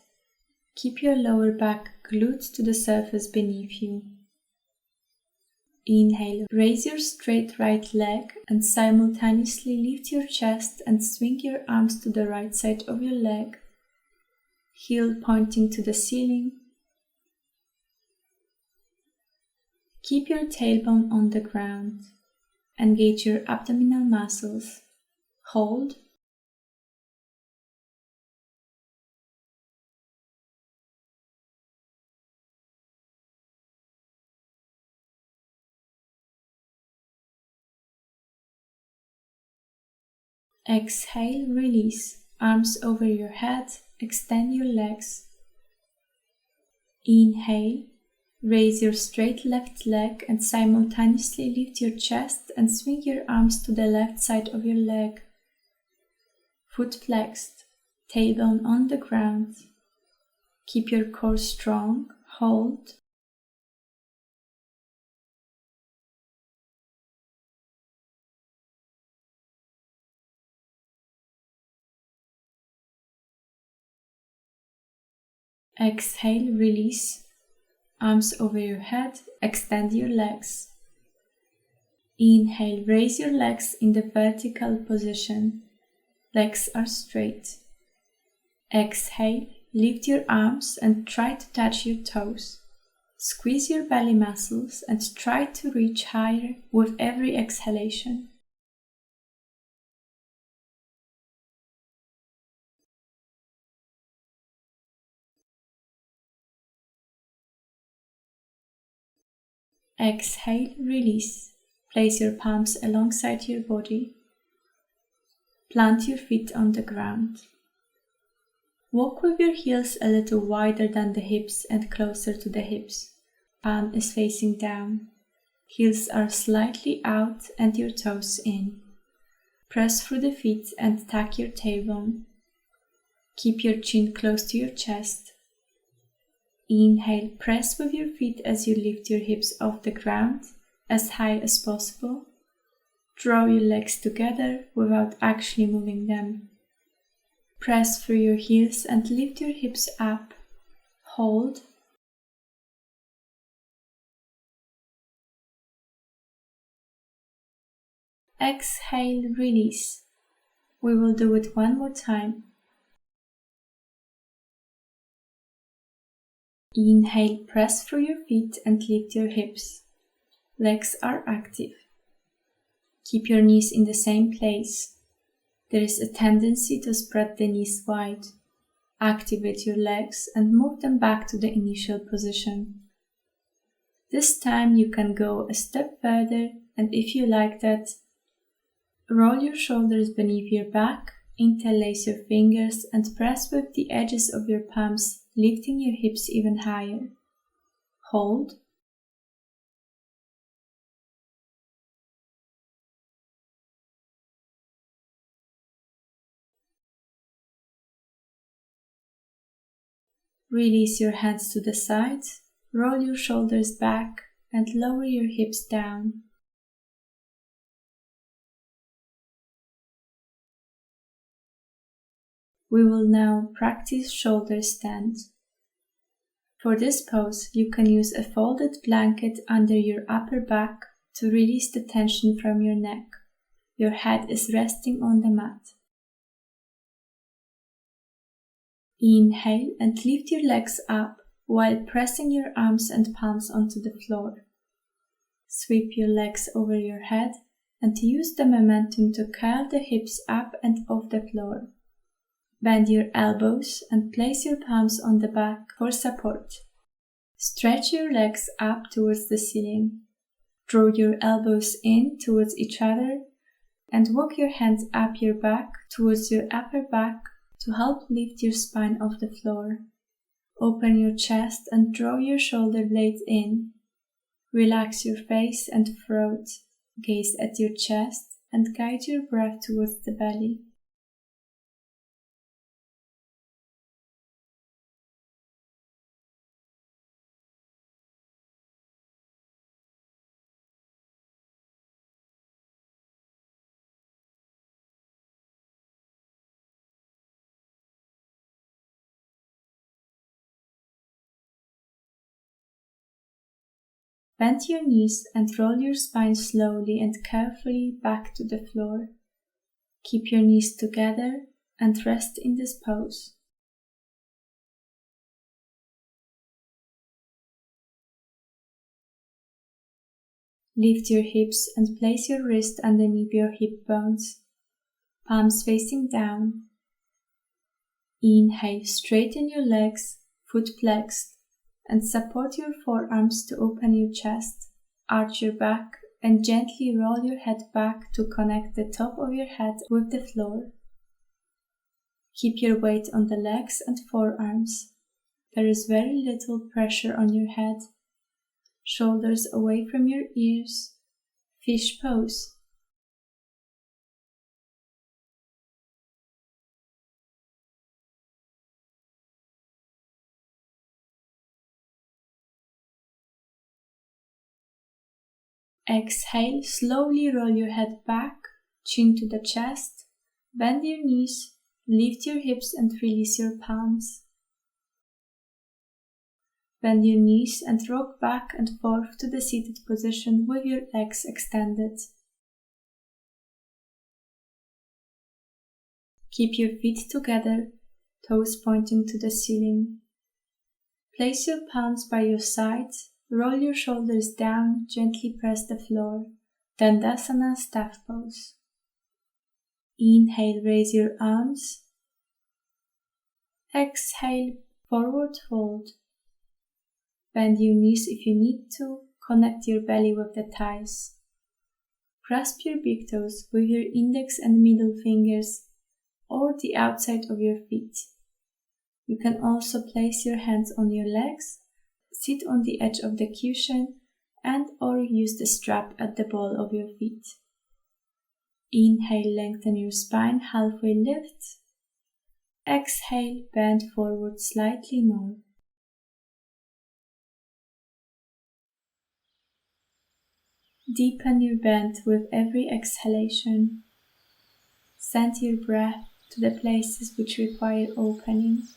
Keep your lower back glued to the surface beneath you. Inhale, raise your straight right leg and simultaneously lift your chest and swing your arms to the right side of your leg, heel pointing to the ceiling. Keep your tailbone on the ground. Engage your abdominal muscles. Hold. Exhale, release. Arms over your head, extend your legs. Inhale, raise your straight left leg and simultaneously lift your chest and swing your arms to the left side of your leg. Foot flexed, tailbone on the ground. Keep your core strong, hold. Exhale, release. Arms over your head, extend your legs. Inhale, raise your legs in the vertical position. Legs are straight. Exhale, lift your arms and try to touch your toes. Squeeze your belly muscles and try to reach higher with every exhalation. Exhale, release. Place your palms alongside your body. Plant your feet on the ground. Walk with your heels a little wider than the hips and closer to the hips. Palm is facing down. Heels are slightly out and your toes in. Press through the feet and tuck your tailbone. Keep your chin close to your chest. Inhale, press with your feet as you lift your hips off the ground as high as possible. Draw your legs together without actually moving them. Press through your heels and lift your hips up. Hold. Exhale, release. We will do it one more time. Inhale, press through your feet and lift your hips. Legs are active. Keep your knees in the same place. There is a tendency to spread the knees wide. Activate your legs and move them back to the initial position. This time you can go a step further, and if you like that, roll your shoulders beneath your back, interlace your fingers and press with the edges of your palms, lifting your hips even higher. Hold. Release your hands to the sides, roll your shoulders back and lower your hips down. We will now practice shoulder stand. For this pose, you can use a folded blanket under your upper back to release the tension from your neck. Your head is resting on the mat. Inhale and lift your legs up while pressing your arms and palms onto the floor. Sweep your legs over your head and use the momentum to curl the hips up and off the floor. Bend your elbows and place your palms on the back for support. Stretch your legs up towards the ceiling. Draw your elbows in towards each other and walk your hands up your back towards your upper back to help lift your spine off the floor. Open your chest and draw your shoulder blades in. Relax your face and throat. Gaze at your chest and guide your breath towards the belly. Bend your knees and roll your spine slowly and carefully back to the floor. Keep your knees together and rest in this pose. Lift your hips and place your wrist underneath your hip bones, palms facing down. Inhale, straighten your legs, foot flexed, and support your forearms to open your chest, arch your back, and gently roll your head back to connect the top of your head with the floor. Keep your weight on the legs and forearms. There is very little pressure on your head. Shoulders away from your ears. Fish pose. Exhale, slowly roll your head back, chin to the chest, bend your knees, lift your hips and release your palms. Bend your knees and rock back and forth to the seated position with your legs extended. Keep your feet together, toes pointing to the ceiling. Place your palms by your sides. Roll your shoulders down, gently press the floor. Dandasana staff pose. Inhale, raise your arms. Exhale, forward fold. Bend your knees if you need to. Connect your belly with the thighs. Grasp your big toes with your index and middle fingers or the outside of your feet. You can also place your hands on your legs. Sit on the edge of the cushion and or use the strap at the ball of your feet. Inhale, lengthen your spine, halfway lift. Exhale, bend forward slightly more. Deepen your bend with every exhalation. Send your breath to the places which require opening.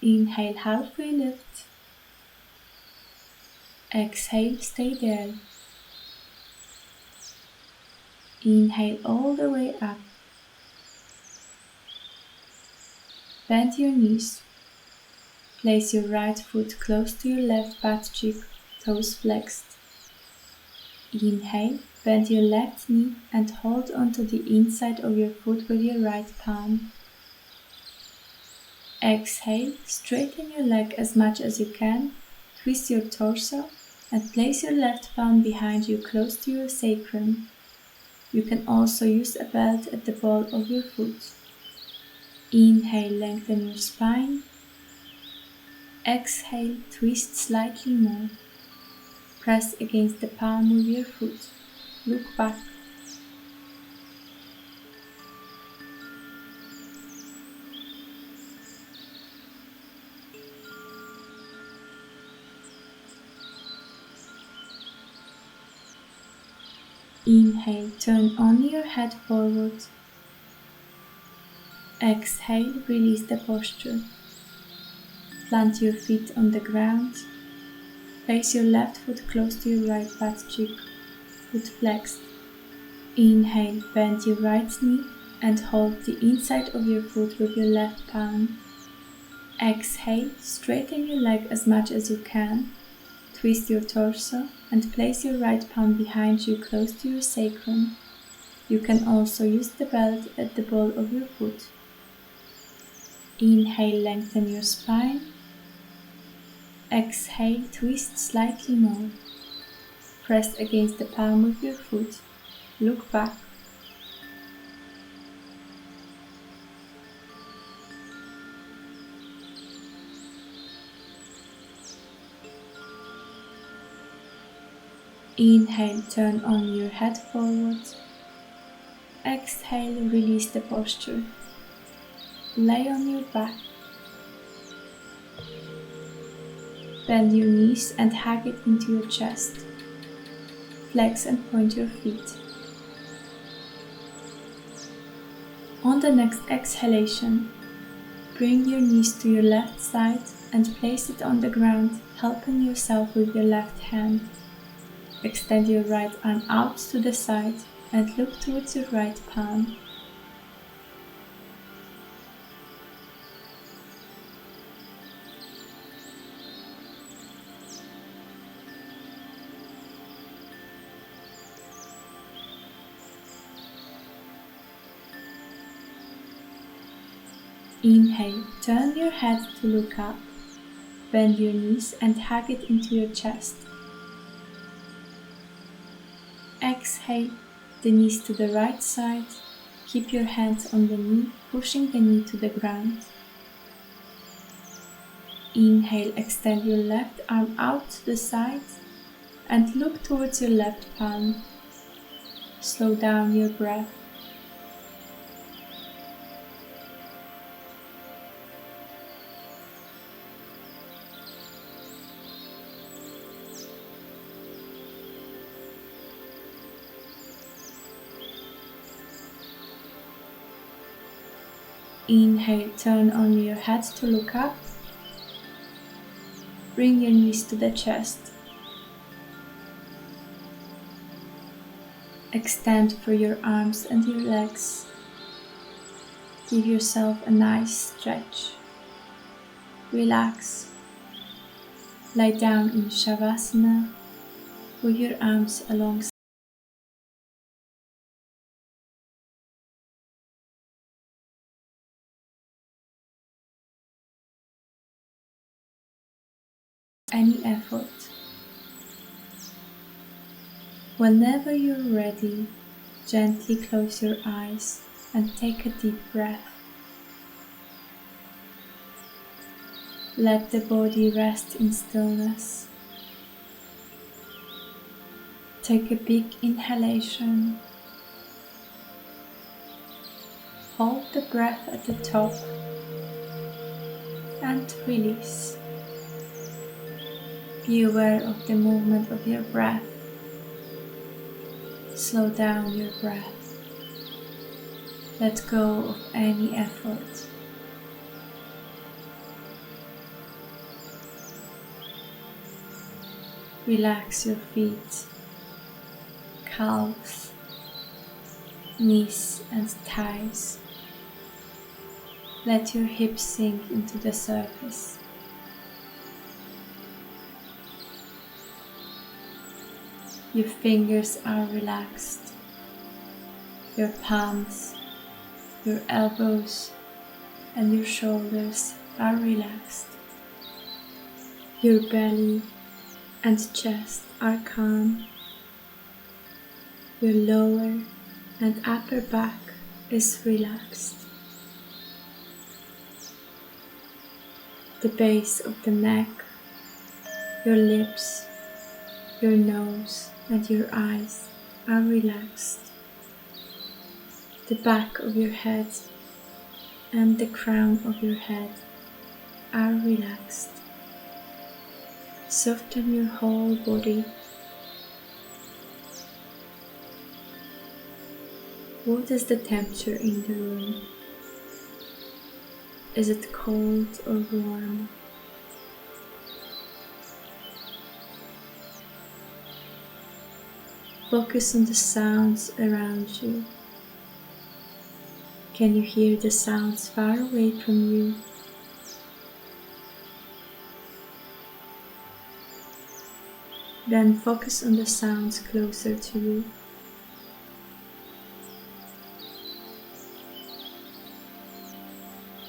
Inhale, halfway lift. Exhale, stay there. Inhale all the way up. Bend your knees. Place your right foot close to your left butt cheek, toes flexed. Inhale, bend your left knee and hold onto the inside of your foot with your right palm. Exhale, straighten your leg as much as you can, twist your torso and place your left palm behind you close to your sacrum. You can also use a belt at the ball of your foot. Inhale, lengthen your spine. Exhale, twist slightly more. Press against the palm of your foot. Look back. Inhale, turn only your head forward. Exhale, release the posture. Plant your feet on the ground. Place your left foot close to your right butt cheek, foot flexed. Inhale, bend your right knee and hold the inside of your foot with your left palm. Exhale, straighten your leg as much as you can. Twist your torso and place your right palm behind you close to your sacrum. You can also use the belt at the ball of your foot. Inhale, lengthen your spine. Exhale, twist slightly more. Press against the palm of your foot. Look back. Inhale, turn only your head forward. Exhale, release the posture. Lay on your back. Bend your knees and hug it into your chest. Flex and point your feet. On the next exhalation, bring your knees to your left side and place it on the ground, helping yourself with your left hand. Extend your right arm out to the side and look towards your right palm. Inhale, turn your head to look up. Bend your knees and hug it into your chest. Exhale, the knees to the right side. Keep your hands on the knee, pushing the knee to the ground. Inhale, extend your left arm out to the side and look towards your left palm. Slow down your breath. Inhale, turn only your head to look up. Bring your knees to the chest. Extend for your arms and your legs. Give yourself a nice stretch. Relax. Lie down in Savasana with your arms alongside any effort. Whenever you're ready, gently close your eyes and take a deep breath. Let the body rest in stillness. Take a big inhalation. hold the breath at the top and release. Be aware of the movement of your breath. Slow down your breath. Let go of any effort. Relax your feet, calves, knees and thighs. Let your hips sink into the surface. Your fingers are relaxed. Your palms, your elbows and your shoulders are relaxed. Your belly and chest are calm. Your lower and upper back is relaxed. The base of the neck, your lips, your nose and your eyes are relaxed. The back of your head and the crown of your head are relaxed. Soften your whole body. What is the temperature in the room? Is it cold or warm? Focus on the sounds around you. Can you hear the sounds far away from you? Then focus on the sounds closer to you.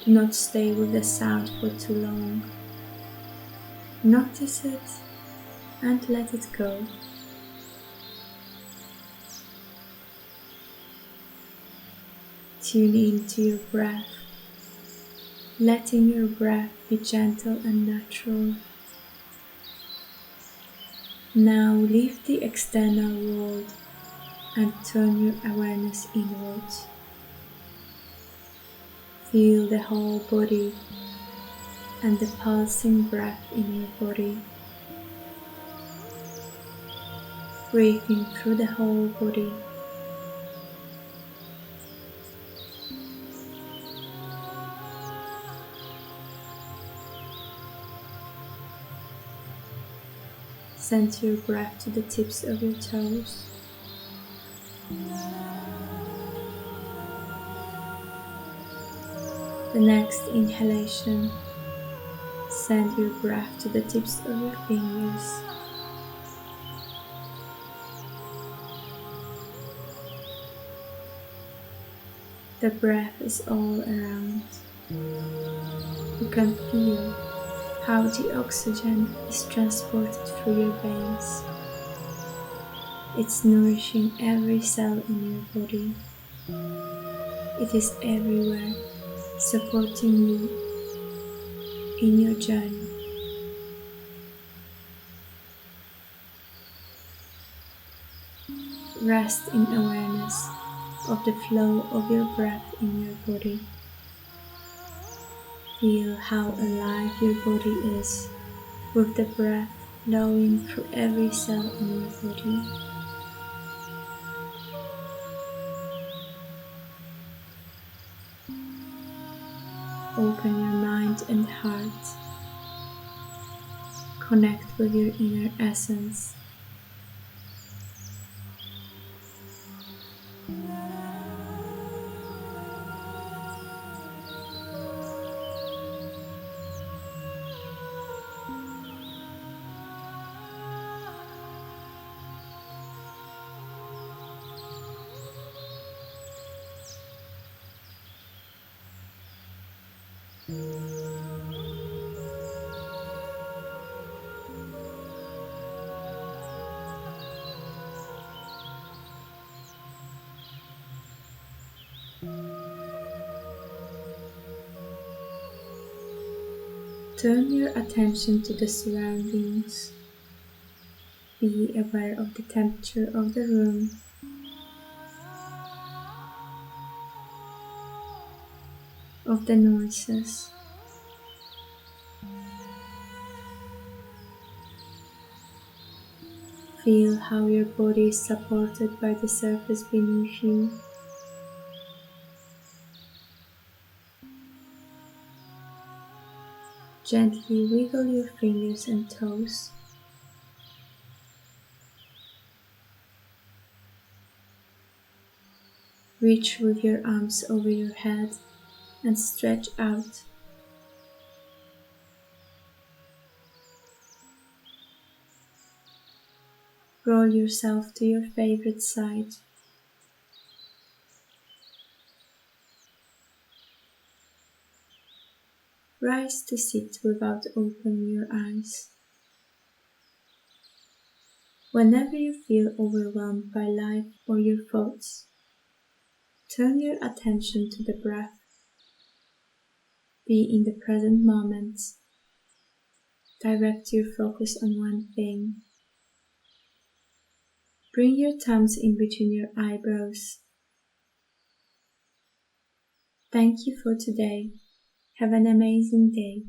Do not stay with the sound for too long. Notice it and let it go. Tune into your breath, letting your breath be gentle and natural. Now leave the external world and turn your awareness inwards. Feel the whole body and the pulsing breath in your body. Breathing through the whole body. Send your breath to the tips of your toes. The next inhalation, send your breath to the tips of your fingers. The breath is all around. You can feel how the oxygen is transported through your veins. It's nourishing every cell in your body. It is everywhere, supporting you in your journey. Rest in awareness of the flow of your breath in your body. Feel how alive your body is with the breath flowing through every cell in your body. Open your mind and heart. Connect with your inner essence. Turn your attention to the surroundings. Be aware of the temperature of the room. of the noises. Feel how your body is supported by the surface beneath you. Gently wiggle your fingers and toes. Reach with your arms over your head and stretch out. Roll yourself to your favorite side. Rise to sit without opening your eyes. Whenever you feel overwhelmed by life or your thoughts, turn your attention to the breath. Be in the present moment. Direct your focus on one thing. Bring your thumbs in between your eyebrows. Thank you for today. Have an amazing day.